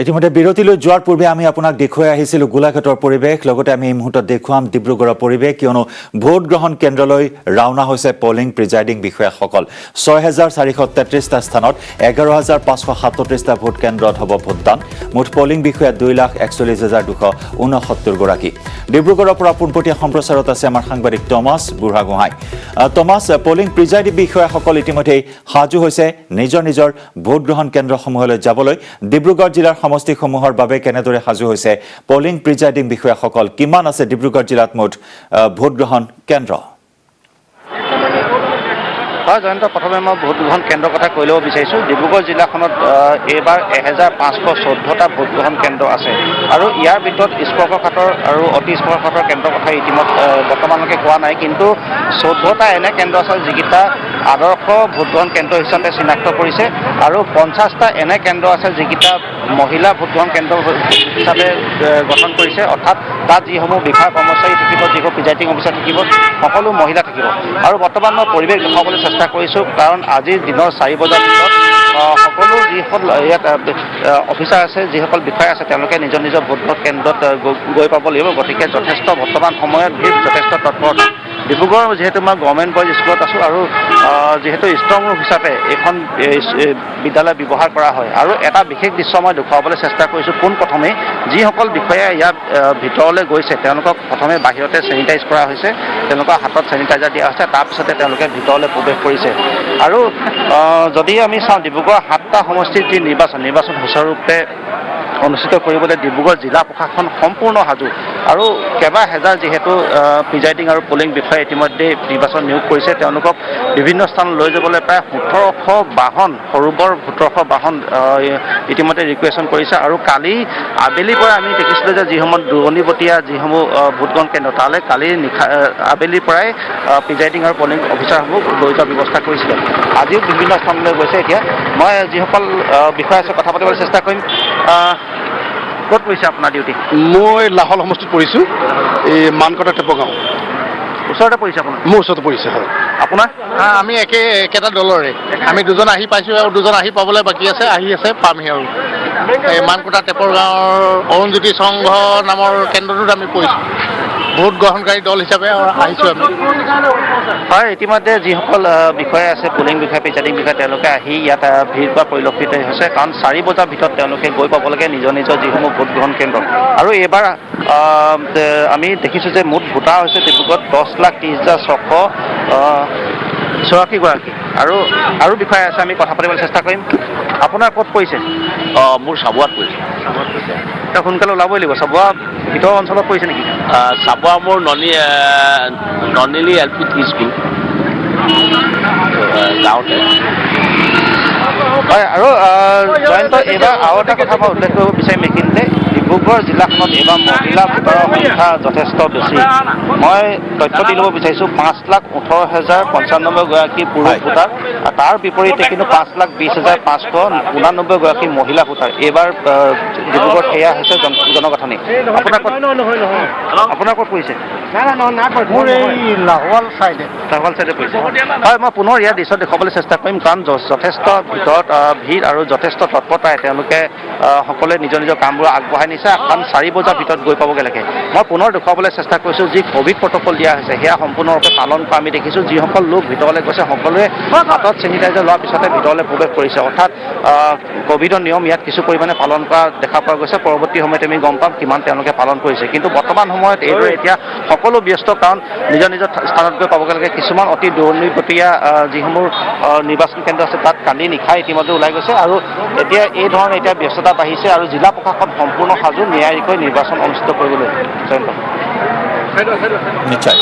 ইতিমধ্যে বিৰতিলৈ যোৱাৰ পূৰ্বে আমি আপোনাক দেখুৱাই আহিছিলোঁ গোলাঘাটৰ পৰিৱেশ লগতে আমি এই মুহূৰ্তত দেখুৱাম ডিব্ৰুগড়ৰ পৰিৱেশ কিয়নো ভোট গ্ৰহণ কেন্দ্ৰলৈ ৰাওনা হৈছে পলিং প্ৰিজাইডিং বিষয়াসকল ৬,৪৩৩টা স্থানত ১১,৫৩৭টা ভোট কেন্দ্ৰত হ'ব ভোটদান মুঠ পলিং বিষয়া ২,৪১,২৬৯ গৰাকী ডিব্ৰুগড়ৰ পৰা পোনপটীয়া সম্প্ৰচাৰত আছে আমাৰ সাংবাদিক Thomas Burhagohain Thomas polling presiding বিষয়াসকল ইতিমধ্যে সাজু হৈছে নিজৰ নিজৰ ভোট গ্ৰহণ কেন্দ্ৰসমূহলৈ যাবলৈ ডিব্ৰুগড় জিলাৰ সমষ্টিসমূহৰ বাবে কেনেদৰে সাজু হৈছে পলিং প্ৰিজাইডিং বিষয়াসকল কিমান আছে ডিব্ৰুগড় জিলাত মুঠ ভোট গ্ৰহণ কেন্দ্ৰ হয় জয়ন্ত প্ৰথমে মই ভোট গ্ৰহণ কেন্দ্ৰৰ কথা কৈ ল'ব বিচাৰিছোঁ ডিব্ৰুগড় জিলাখনত এইবাৰ ১,৫১৪টা ভোট গ্ৰহণ কেন্দ্ৰ আছে আৰু ইয়াৰ ভিতৰত স্পৰ্শকাতৰ আৰু অতি স্পৰ্শকাতৰ কেন্দ্ৰৰ কথা ইতিমধ্যে বৰ্তমানলৈকে কোৱা নাই কিন্তু ১৪টা এনে কেন্দ্ৰ আছে যিকেইটা আদৰ্শ ভোট গ্ৰহণ কেন্দ্ৰ হিচাপে চিনাক্ত কৰিছে আৰু ৫০টা এনে কেন্দ্ৰ আছে যিকেইটা মহিলা ভোট গ্ৰহণ কেন্দ্ৰ হিচাপে গঠন কৰিছে অৰ্থাৎ তাত যিসমূহ বিষয়া কৰ্মচাৰী থাকিব যিসমূহ প্ৰিজাইডিং অফিচাৰ থাকিব সকলো মহিলা থাকিব আৰু বৰ্তমান মই পৰিৱেশ দেখুৱাবলৈ চেষ্টা কৰিছোঁ কাৰণ আজিৰ দিনৰ ৪ বজাৰ ভিতৰত সকলো যিসকল ইয়াত অফিচাৰ আছে যিসকল বিষয়া আছে তেওঁলোকে নিজৰ নিজৰ ভোট গ্ৰহণ কেন্দ্ৰত গৈ পাব লাগিব গতিকে যথেষ্ট বৰ্তমান সময়ত ভিৰ যথেষ্ট তৎপৰতা ডিব্ৰুগড় যিহেতু মই গভৰ্ণমেণ্ট বইজ স্কুলত আছোঁ আৰু যিহেতু ষ্ট্ৰং ৰুম হিচাপে এইখন বিদ্যালয় ব্যৱহাৰ কৰা হয় আৰু এটা বিশেষ দৃশ্য মই দেখুৱাবলৈ চেষ্টা কৰিছোঁ পোনপ্ৰথমে যিসকল বিষয়াই ইয়াত ভিতৰলৈ গৈছে তেওঁলোকক প্ৰথমে বাহিৰতে চেনিটাইজ কৰা হৈছে তেওঁলোকৰ হাতত চেনিটাইজাৰ দিয়া হৈছে তাৰপিছতে তেওঁলোকে ভিতৰলৈ প্ৰৱেশ কৰিছে আৰু যদি আমি চাওঁ ডিব্ৰুগড় ৭টা সমষ্টিত যি নিৰ্বাচন সুচাৰুৰূপে অনুষ্ঠিত কৰিবলৈ ডিব্ৰুগড় জিলা প্ৰশাসন সম্পূৰ্ণ সাজু আৰু কেইবা হেজাৰ যিহেতু প্ৰিজাইডিং আৰু পলিং বিষয়া ইতিমধ্যে নিৰ্বাচন নিয়োগ কৰিছে তেওঁলোকক বিভিন্ন স্থানত লৈ যাবলৈ প্ৰায় ১৮০০ বাহন সৰু বৰ ১৭০০ বাহন ইতিমধ্যে ৰিকুৱেশ্যন কৰিছে আৰু কালি আবেলিৰ পৰা আমি দেখিছিলোঁ যে যিসমূহ দূৰণিবতীয়া যিসমূহ ভোটগ্ৰহণ কেন্দ্ৰ তালৈ কালি নিশা আবেলিৰ পৰাই প্ৰিজাইডিং আৰু পলিং অফিচাৰসমূহ লৈ যোৱাৰ ব্যৱস্থা কৰিছিলে আজিও বিভিন্ন স্থানলৈ গৈছে এতিয়া মই যিসকল বিষয়া আছে কথা পাতিবলৈ চেষ্টা কৰিম ক'ত পৰিছে আপোনাৰ ডিউটি মই লাহল সমষ্টিত পৰিছোঁ এই মানকটা টেপগাঁও ওচৰতে পৰিছে আপোনাৰ মোৰ ওচৰতে পৰিছে হয় আপোনাৰ আমি একেটা দলৰে আমি দুজন আহি পাইছোঁ আৰু দুজন আহি পাবলৈ বাকী আছে আহি আছে পামহি আৰু এই মানকটা টেপৰ গাঁৱৰ অৰুণজ্যোতি সংঘ নামৰ কেন্দ্ৰটোত আমি পৰিছোঁ ভোট গ্ৰহণকাৰী দল হিচাপে আহিছোঁ আমি হয় ইতিমধ্যে যিসকল বিষয়া আছে পলিং বিষয়া প্ৰিজাইডিং বিষয়া তেওঁলোকে আহি ইয়াত ভিৰ কৰা পৰিলক্ষিত হৈছে কাৰণ ৪ বজাৰ ভিতৰত তেওঁলোকে গৈ পাব লাগে নিজৰ নিজৰ যিসমূহ ভোট গ্ৰহণ কেন্দ্ৰ আৰু এইবাৰ আমি দেখিছোঁ যে মুঠ ভোটাৰ হৈছে ডিব্ৰুগড়ত ১০,৩০,৬84 গৰাকী আৰু বিষয়া আছে আমি কথা পাতিবলৈ চেষ্টা কৰিম আপোনাৰ ক'ত পৰিছে মোৰ চাবুৱাত পৰিছে সোনকালে ওলাবই লাগিব চাবুৱা ভিতৰৰ অঞ্চলত পৰিছে নেকি চাবুৱা মোৰ ননিলি এল পি স্কুল গাঁৱতে হয় আৰু জয়ন্ত এইবাৰ আৰু এটা কথা মই উল্লেখ কৰিব বিচাৰিম এইখিনিতে ডিব্ৰুগড় জিলাখনত এইবাৰ মহিলা ভোটাৰৰ সংখ্যা যথেষ্ট বেছি মই তথ্য দি ল'ব বিচাৰিছোঁ 5,18,095 গৰাকী পুৰুষ ভোটাৰ তাৰ বিপৰীতে কিন্তু 5,20,589 গৰাকী মহিলা ভোটাৰ এইবাৰ ডিব্ৰুগড়ত এয়া হৈছে জনগাঁথনি আপোনাৰ ক'ত পৰিছে মোৰ এই লাহোৱাল চাইডে পৰিছে হয় মই পুনৰ ইয়াৰ দৃশ্য দেখুৱাবলৈ চেষ্টা কৰিম কাৰণ যথেষ্ট ভিতৰত ভিৰ আৰু যথেষ্ট তৎপৰতাৰে তেওঁলোকে সকলোৱে নিজৰ নিজৰ কামবোৰ আগবঢ়াই নিছে কাৰণ ৪ বজাৰ ভিতৰত গৈ পাবগৈ লাগে মই পুনৰ দেখুৱাবলৈ চেষ্টা কৰিছোঁ যি ক'ভিড প্ৰট'কল দিয়া হৈছে সেয়া সম্পূৰ্ণৰূপে পালন কৰা আমি দেখিছোঁ যিসকল লোক ভিতৰলৈ গৈছে সকলোৱে হাতত চেনিটাইজাৰ লোৱাৰ পিছতে ভিতৰলৈ প্ৰৱেশ কৰিছে অৰ্থাৎ ক'ভিডৰ নিয়ম ইয়াত কিছু পৰিমাণে পালন কৰা দেখা পোৱা গৈছে পৰৱৰ্তী সময়ত আমি গম পাম কিমান তেওঁলোকে পালন কৰিছে কিন্তু বৰ্তমান সময়ত এইদৰে এতিয়া সকলো ব্যস্ত কাৰণ নিজৰ নিজৰ স্থানত গৈ পাবগৈ লাগে কিছুমান অতি দূৰণিবতীয়া যিসমূহ নিৰ্বাচন কেন্দ্ৰ আছে তাত কালি নিশা ইতিমধ্যে ওলাই গৈছে আৰু এতিয়া এই ধৰণে এতিয়া ব্যস্ততা বাঢ়িছে আৰু জিলা প্ৰশাসন সম্পূৰ্ণ সাজু ন্যায়িকৈ নিৰ্বাচন অনুষ্ঠিত কৰিবলৈ নিশ্চয়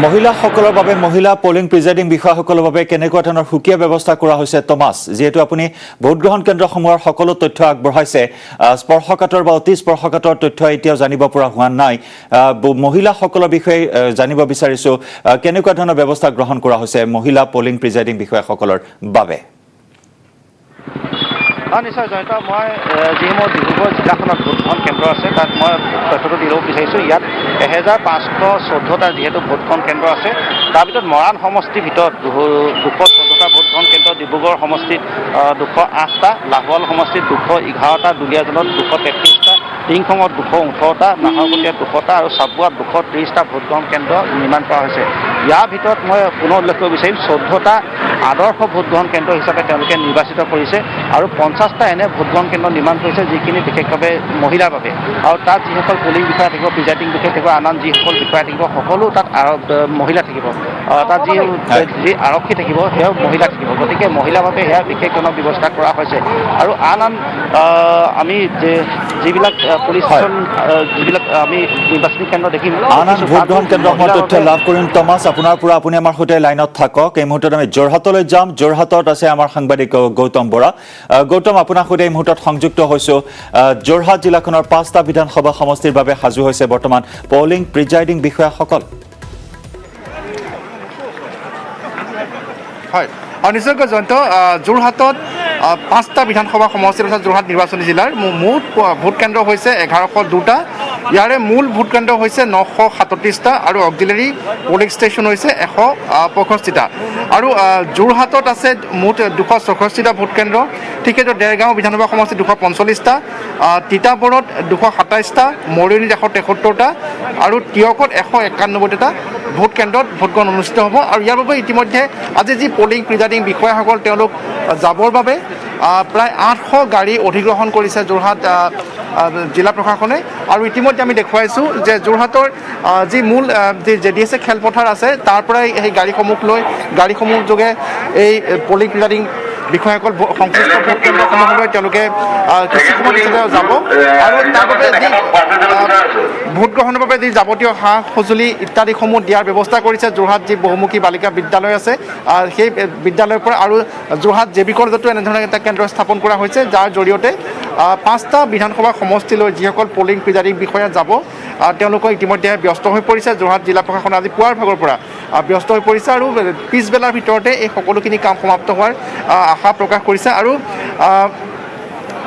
মহিলাসকলৰ বাবে মহিলা পলিং প্ৰিজাইডিং বিষয়াসকলৰ বাবে কেনেকুৱা ধৰণৰ সুকীয়া ব্যৱস্থা কৰা হৈছে টমাছ যিহেতু আপুনি ভোটগ্ৰহণ কেন্দ্ৰসমূহৰ সকলো তথ্য আগবঢ়াইছে স্পৰ্শকাতৰ বা অতি স্পৰ্শকাতৰ তথ্য এতিয়াও জানিব পৰা হোৱা নাই মহিলাসকলৰ বিষয়ে জানিব বিচাৰিছোঁ কেনেকুৱা ধৰণৰ ব্যৱস্থা গ্ৰহণ কৰা হৈছে মহিলা পলিং প্ৰিজাইডিং বিষয়াসকলৰ বাবে নিশ্চয় জয়ন্ত মই যিসমূহ ডিব্ৰুগড় জিলাখনত ভোটগ্ৰহণ কেন্দ্ৰ আছে তাত মই তথ্যটো দি ল'ব বিচাৰিছোঁ ইয়াত ১,৫১৪টা যিহেতু ভোটগ্ৰহণ কেন্দ্ৰ আছে তাৰ ভিতৰত মৰাণ সমষ্টিৰ ভিতৰত ২১৪টা ভোটগ্ৰহণ কেন্দ্ৰ ডিব্ৰুগড় সমষ্টিত 208টা, লাহোৱাল সমষ্টিত 211টা, দুলীয়াজানত 233টা, টিংখঙত 218টা, নাহৰকটীয়াত 200টা আৰু চাবুৱাত 230টা ভোটগ্ৰহণ কেন্দ্ৰ নিৰ্মাণ কৰা হৈছে। ইয়াৰ ভিতৰত মই পুনৰ উল্লেখ কৰিব বিচাৰিম 14টা আদৰ্শ ভোটগ্ৰহণ কেন্দ্ৰ হিচাপে তেওঁলোকে নিৰ্বাচিত কৰিছে আৰু 50টা এনে ভোটগ্ৰহণ কেন্দ্ৰ নিৰ্মাণ কৰিছে যিখিনি বিশেষভাৱে মহিলাৰ বাবে। আৰু তাত যিসকল পলিং বিষয়া থাকিব, প্ৰিজাইডিং বিষয়া থাকিব, আন যিসকল বিষয়া থাকিব, সকলো তাত মহিলা থাকিব। তাত যি আৰক্ষী থাকিব সেয়াও মহিলা থাকিব। গতিকে মহিলাৰ বাবে সেয়া বিশেষজনক ব্যৱস্থা কৰা হৈছে। আৰু আন আমি যিবিলাক পুলিচ ষ্টেচন যিবিলাক আমি নিৰ্বাচনী কেন্দ্ৰ দেখিম, আন ভোটগ্ৰহণ কেন্দ্ৰসমূহৰ তথ্য লাভ কৰিম। টমাছ, আপোনাৰ পৰা আপুনি আমাৰ সৈতে লাইনত থাকক। এই মুহূৰ্তত আমি যোৰহাটলৈ যাম। যোৰহাটত আছে আমাৰ সাংবাদিক গৌতম বৰা। গৌতম, আপোনাৰ সৈতে এই মুহূৰ্তত সংযুক্ত হৈছোঁ। যোৰহাট জিলাখনৰ 5টা বিধানসভা সমষ্টিৰ বাবে সাজু হৈছে বৰ্তমান পলিং প্ৰিজাইডিং বিষয়াসকল। হয়, নিশ্চয়কৈ জয়ন্ত, যোৰহাটত 5টা বিধানসভা সমষ্টিৰ অৰ্থাৎ যোৰহাট নিৰ্বাচনী জিলাৰ মুঠ ভোট কেন্দ্ৰ হৈছে 1102টা। ইয়াৰে মূল ভোট কেন্দ্ৰ হৈছে 937টা আৰু অক্সিলাৰী পলিং ষ্টেচন হৈছে 165টা। আৰু যোৰহাটত আছে মুঠ 264টা ভোট কেন্দ্ৰ। ঠিক সেইদৰে দেৰগাঁও বিধানসভা সমষ্টিত 245টা, তিতাবৰত 227টা, মৰিয়নিত 173টা আৰু টিয়কত 191টা ভোট কেন্দ্ৰত ভোটগ্ৰহণ অনুষ্ঠিত হ'ব। আৰু ইয়াৰ বাবে ইতিমধ্যে আজি যি পলিং প্ৰিজাইডিং বিষয়াসকল তেওঁলোক যাবৰ বাবে প্ৰায় 800 গাড়ী অধিগ্ৰহণ কৰিছে যোৰহাট জিলা প্ৰশাসনে। আৰু ইতিমধ্যে আমি দেখুৱাইছোঁ যে যোৰহাটৰ যি মূল যি JDS খেলপথাৰ আছে তাৰ পৰাই সেই গাড়ীসমূহ যোগে এই পলিং প্ৰিজাইডিং বিষয়াসকল সংশ্লিষ্ট ভোট কেন্দ্ৰসমূহলৈ তেওঁলোকে কিছু সময় পিছতে যাব। আৰু তাৰ বাবে যি ভোট গ্ৰহণৰ বাবে যি যাৱতীয় সা সঁজুলি ইত্যাদিসমূহ দিয়াৰ ব্যৱস্থা কৰিছে যোৰহাট যি বহুমুখী বালিকা বিদ্যালয় আছে সেই বিদ্যালয়ৰ পৰা। আৰু যোৰহাট JB কলেজতো এনেধৰণৰ এটা কেন্দ্ৰ স্থাপন কৰা হৈছে, যাৰ জৰিয়তে 5টা বিধানসভা সমষ্টিলৈ যিসকল পলিং প্ৰিজাইডিং বিষয়া যাব তেওঁলোকে ইতিমধ্যে ব্যস্ত হৈ পৰিছে। যোৰহাট জিলা প্ৰশাসন আজি পুৱাৰ ভাগৰ পৰা ব্যস্ত হৈ পৰিছে আৰু পিছবেলাৰ ভিতৰতে এই সকলোখিনি কাম সমাপ্ত হোৱাৰ আশা প্ৰকাশ কৰিছে। আৰু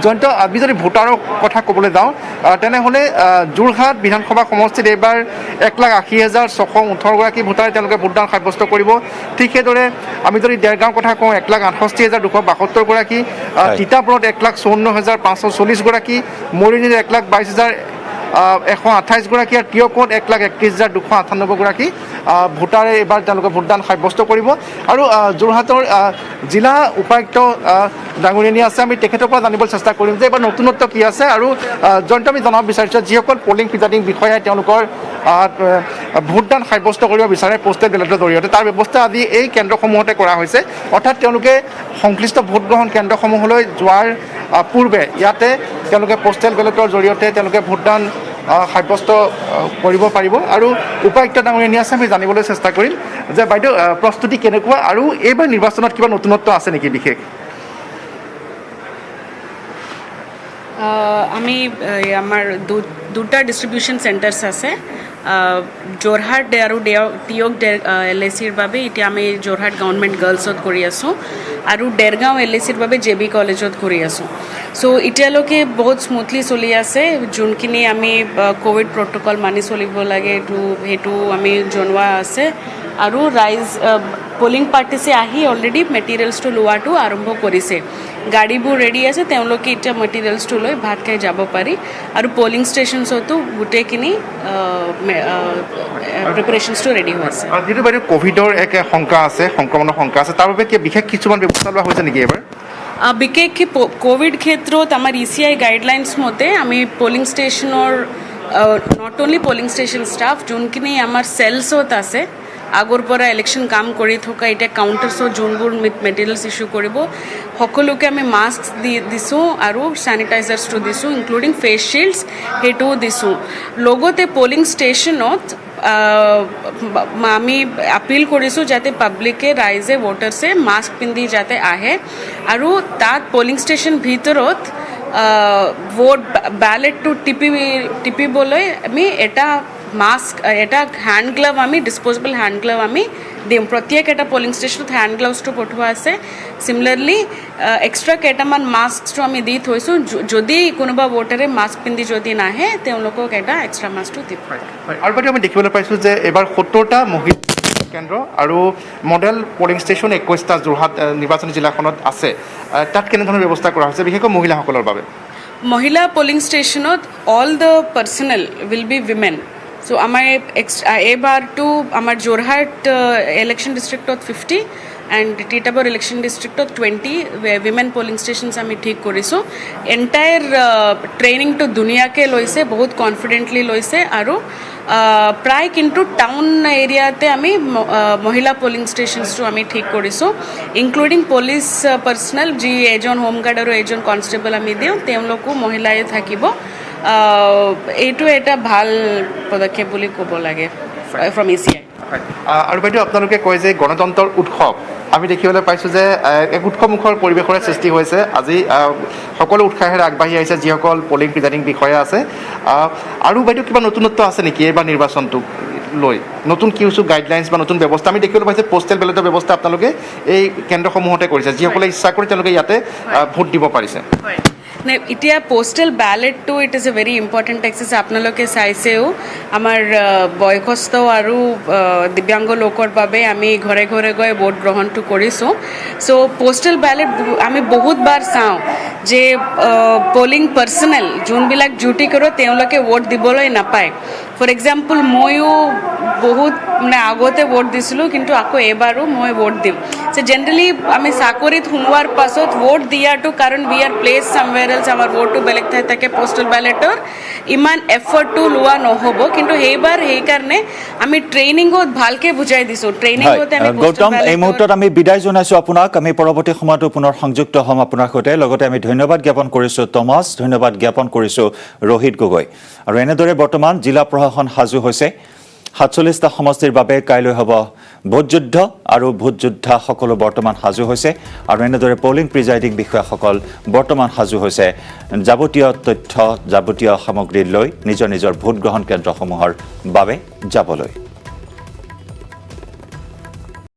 জয়ন্ত, আমি যদি ভোটাৰৰ কথা ক'বলৈ যাওঁ তেনেহ'লে যোৰহাট বিধানসভা সমষ্টিত এইবাৰ 1,80,618গৰাকী ভোটাৰে তেওঁলোকে ভোটদান সাব্যস্ত কৰিব। ঠিক সেইদৰে আমি যদি দেৰগাঁৱৰ কথা কওঁ 1,68,272গৰাকী, তিতাবৰত 1,54,540গৰাকী, মৰিয়নিত 1,22,128গৰাকী আৰু টিয়কত 1,31,298গৰাকী ভোটাৰে এইবাৰ তেওঁলোকে ভোটদান সাব্যস্ত কৰিব। আৰু যোৰহাটৰ জিলা উপায়ুক্ত ডাঙৰীয়ানী আছে, আমি তেখেতৰ পৰা জানিবলৈ চেষ্টা কৰিম যে এইবাৰ নতুনত্ব কি আছে। আৰু জয়ন্ত, আমি জনাব বিচাৰিছোঁ যিসকল পলিং প্ৰিজাইডিং বিষয়াই তেওঁলোকৰ ভোটদান সাব্যস্ত কৰিব বিচাৰে পোষ্টেল বেলটৰ জৰিয়তে, তাৰ ব্যৱস্থা আজি এই কেন্দ্ৰসমূহতে কৰা হৈছে। অৰ্থাৎ তেওঁলোকে সংশ্লিষ্ট ভোটগ্ৰহণ কেন্দ্ৰসমূহলৈ যোৱাৰ পূৰ্বে ইয়াতে তেওঁলোকে পোষ্টেল বেলটৰ জৰিয়তে তেওঁলোকে ভোটদান সাব্যস্ত কৰিব পাৰিব। আৰু উপায়ুক্ত ডাঙৰীয়ানী আছে, আমি জানিবলৈ চেষ্টা কৰিম যে বাইদেউ প্ৰস্তুতি কেনেকুৱা আৰু এইবাৰ নিৰ্বাচনত কিবা নতুনত্ব আছে নেকি বিশেষ? আমি আমাৰ দুটা ডিষ্ট্ৰিবিউশ্যন চেণ্টাৰ্ছ আছে যোৰহাট আৰু টিয়ক LICৰ বাবে। এতিয়া আমি যোৰহাট গভৰ্ণমেণ্ট গাৰ্লছত কৰি আছোঁ আৰু দেৰগাঁও LICৰ বাবে JB কলেজত কৰি আছোঁ। চ' এতিয়ালৈকে বহুত স্মুথলি চলি আছে। যোনখিনি আমি ক'ভিড প্ৰট'কল মানি চলিব লাগে সেইটো আমি জনোৱা আছে। আৰু পলিং পাৰ্টিছে আহি অলৰেডি মেটেৰিয়েলছটো লোৱাটো আৰম্ভ কৰিছে। গাড়ীবোৰ ৰেডি আছে, তেওঁলোকে এতিয়া মেটেৰিয়েলছটো লৈ ভাত খাই যাব পাৰি। আৰু পলিং ষ্টেচনছতো গোটেইখিনি প্ৰিপেৰেশ্যনছটো ৰেডি হৈ আছে। যিটো বাইদেউ ক'ভিডৰ এক শংকা আছে, সংক্ৰমণৰ শংকা আছে, তাৰ বাবে বিশেষ কিছুমান ব্যৱস্থা লোৱা হৈছে নেকি এইবাৰ? বিশেষকৈ ক'ভিড ক্ষেত্ৰত আমাৰ ECI গাইডলাইনছ মতে আমি পলিং ষ্টেচনৰ not only polling station staff যোনখিনি আমাৰ চেলছত আছে আগৰ পৰা ইলেকশ্যন কাম কৰি থকা এতিয়া কাউণ্টাৰ্ছত যোনবোৰ মেটেৰিয়েলছ ইছ্যু কৰিব সকলোকে আমি মাস্ক দিছোঁ আৰু চেনিটাইজাৰ্ছটো দিছোঁ, ইনক্লুডিং ফেচ শ্বিল্ডছ সেইটোও দিছোঁ। লগতে পলিং ষ্টেচনত আমি আপিল কৰিছোঁ যাতে পাব্লিকে ৰাইজে ভোটাৰ্ছে মাস্ক পিন্ধি যাতে আহে। আৰু তাত পলিং ষ্টেচন ভিতৰত ভোট ব্যালেটটো টিপিবলৈ আমি এটা মাস্ক এটা হ্যান্ড গ্লাভ আমি ডিসপোজেবল হ্যান্ড গ্লাভ আমি দিম। প্ৰত্যেক এটা পলিং ষ্টেচনত হ্যান্ড গ্লাভছটো পঠোৱা আছে। সিমিলাৰলি এক্সট্ৰা কেইটামান মাস্কটো আমি দি থৈছোঁ, যদি কোনোবা ভোটাৰে মাস্ক পিন্ধি যদি নাহে তেওঁলোকক এটা এক্সট্ৰা মাস্কটো দিব। আৰু বাইদেউ আমি দেখিবলৈ পাইছোঁ যে এইবাৰ 70টা মহিলা কেন্দ্ৰ আৰু মডেল পলিং ষ্টেচন 21টা যোৰহাট নিৰ্বাচনী জিলাখনত আছে তাত কেনেধৰণৰ ব্যৱস্থা কৰা হৈছে বিশেষকৈ মহিলাসকলৰ বাবে মহিলা পলিং ষ্টেচনত all the personnel will be women so' আমাৰ এইবাৰটো আমাৰ যোৰহাট ইলেকশ্যন ডিষ্ট্ৰিক্টত 50 এণ্ড তিতাবৰ ইলেকশ্যন ডিষ্ট্ৰিক্টত 20 উইমেন পলিং ষ্টেচনছ আমি ঠিক কৰিছোঁ এণ্টায়াৰ ট্ৰেইনিংটো ধুনীয়াকৈ লৈছে বহুত কনফিডেণ্টলি লৈছে আৰু প্ৰায় কিন্তু টাউন এৰিয়াতে আমি মহিলা পলিং ষ্টেচনছটো আমি ঠিক কৰিছোঁ ইনক্লুডিং পুলিচ পাৰ্চনেল যি এজন হোমগাৰ্ড আৰু এজন কনষ্টেবল আমি দিওঁ তেওঁলোকো মহিলাই থাকিব এইটো এটা ভাল পদক্ষেপ বুলি ক'ব লাগে ফ্ৰম ECI আৰু বাইদেউ আপোনালোকে কয় যে গণতন্ত্ৰৰ উৎসৱ আমি দেখিবলৈ পাইছোঁ যে এক উৎসৱমুখৰ পৰিৱেশৰে সৃষ্টি হৈছে আজি সকলো উৎসাহেৰে আগবাঢ়ি আহিছে যিসকল পলিং প্ৰিজাইডিং বিষয়া আছে আৰু বাইদেউ কিবা নতুনত্ব আছে নেকি এইবাৰ নিৰ্বাচনটোক লৈ নতুন কিছু গাইডলাইনছ বা নতুন ব্যৱস্থা আমি দেখিবলৈ পাইছোঁ পোষ্টেল বেলটৰ ব্যৱস্থা আপোনালোকে এই কেন্দ্ৰসমূহতে কৰিছে যিসকলে ইচ্ছা কৰি তেওঁলোকে ইয়াতে ভোট দিব পাৰিছে নে এতিয়া পোষ্টেল বেলেটটো it is a very important exercise আপোনালোকে চাইছেও আমাৰ বয়সস্থ আৰু দিব্যাংগ লোকৰ বাবে আমি ঘৰে ঘৰে গৈ ভোট গ্ৰহণটো কৰিছোঁ চ' পোষ্টেল বেলেট আমি বহুতবাৰ চাওঁ যে পলিং পাৰ্চনেল যোনবিলাক ডিউটি কৰে তেওঁলোকে ভোট দিবলৈ নাপায় ফৰ এক্সাম্পল ময়ো বহুত মানে আগতে ভোট দিছিলোঁ কিন্তু আকৌ এবাৰো মই ভোট দিম চ' জেনেৰেলি আমি চাকৰিত সোমোৱাৰ পাছত ভোট দিয়াটো কাৰণ উই আৰ প্লেচ চামৱেৰ এলছ আমাৰ ভোটটো বেলেগ ঠাইত থাকে পোষ্টেল বেলেটৰ ইমান এফৰ্টটো লোৱা নহ'ব কিন্তু সেইবাৰ সেইকাৰণে আমি ট্ৰেইনিঙত ভালকৈ বুজাই দিছোঁ ট্ৰেইনিঙতে আমি গৌতম এই মুহূৰ্তত আমি বিদায় জনাইছোঁ আপোনাক আমি পৰৱৰ্তী সময়তো পুনৰ সংযুক্ত হ'ম আপোনাৰ সৈতে লগতে আমি ধন্যবাদ জ্ঞাপন কৰিছোঁ টমাছ ধন্যবাদ জ্ঞাপন কৰিছোঁ ৰোহিত গগৈ আৰু এনেদৰে বৰ্তমান জিলা প্ৰশাসন সাজু হৈছে 47টা সমষ্টিৰ বাবে কাইলৈ হ'ব ভোটযুদ্ধ আৰু ভোটযোদ্ধা সকলো বৰ্তমান সাজু হৈছে আৰু এনেদৰে পলিং প্ৰিজাইডিং বিষয়াসকল বৰ্তমান সাজু হৈছে যাৱতীয় তথ্য যাৱতীয় সামগ্ৰী লৈ নিজৰ নিজৰ ভোট গ্ৰহণ কেন্দ্ৰসমূহৰ বাবে যাবলৈ